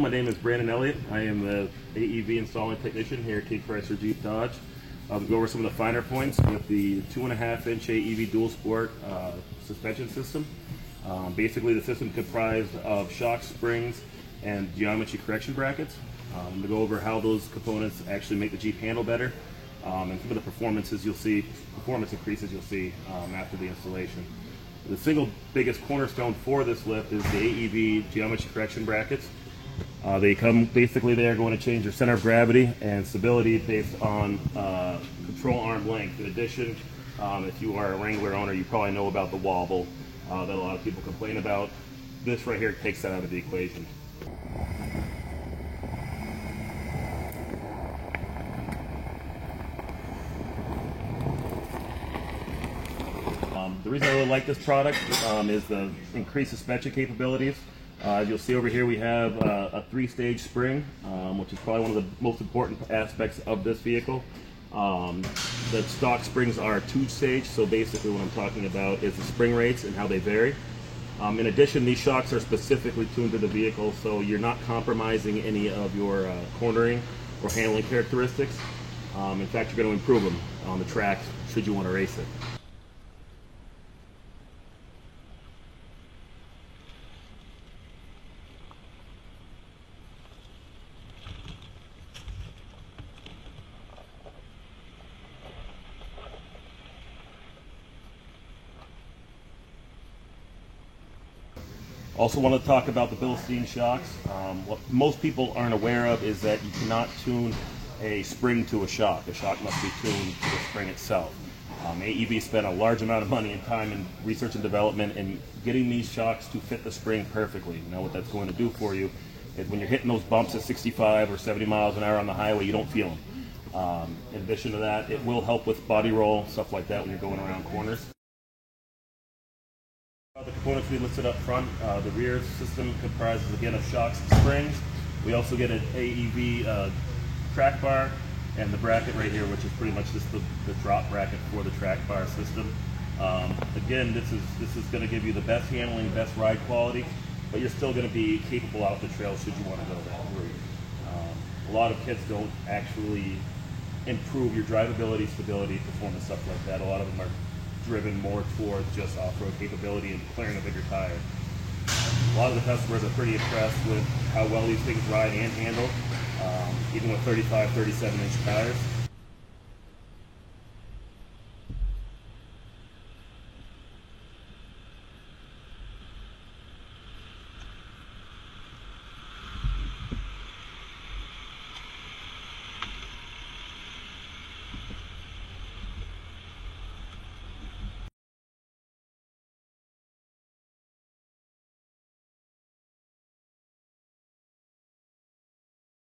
my name is Brandon Elliott. I am the AEV installing technician here at King Chrysler Jeep Dodge. I'll go over some of the finer points with the 2.5-inch AEV dual sport suspension system. Basically, the system comprised of shocks, springs, and geometry correction brackets. To go over how those components actually make the Jeep handle better, and some of the performance increases you'll see after the installation. The single biggest cornerstone for this lift is the AEV geometry correction brackets. They come basically, they're going to change your center of gravity and stability based on control arm length. In addition, if you are a Wrangler owner, you probably know about the wobble that a lot of people complain about. This right here takes that out of the equation. The reason I really like this product is the increased suspension capabilities. As you'll see over here, we have a 3-stage spring, which is probably one of the most important aspects of this vehicle. The stock springs are 2-stage, so basically what I'm talking about is the spring rates and how they vary. In addition, these shocks are specifically tuned to the vehicle, so you're not compromising any of your cornering or handling characteristics. In fact, you're going to improve them on the track should you want to race it. Also want to talk about the Bilstein shocks. What most people aren't aware of is that you cannot tune a spring to a shock. The shock must be tuned to the spring itself. AEV spent a large amount of money and time in research and development in getting these shocks to fit the spring perfectly. You know what that's going to do for you is when you're hitting those bumps at 65 or 70 miles an hour on the highway, you don't feel them. In addition to that, it will help with body roll, stuff like that when you're going around corners. The components we listed up front, the rear system comprises again of shocks and springs. We also get an AEV track bar and the bracket right here, which is pretty much just the drop bracket for the track bar system. Again, this is going to give you the best handling, best ride quality, but you're still going to be capable out the trail should you want to go that route. A lot of kits don't actually improve your drivability, stability, performance, stuff like that. A lot of them are driven more towards just off-road capability and clearing a bigger tire. A lot of the customers are pretty impressed with how well these things ride and handle, even with 35, 37-inch tires.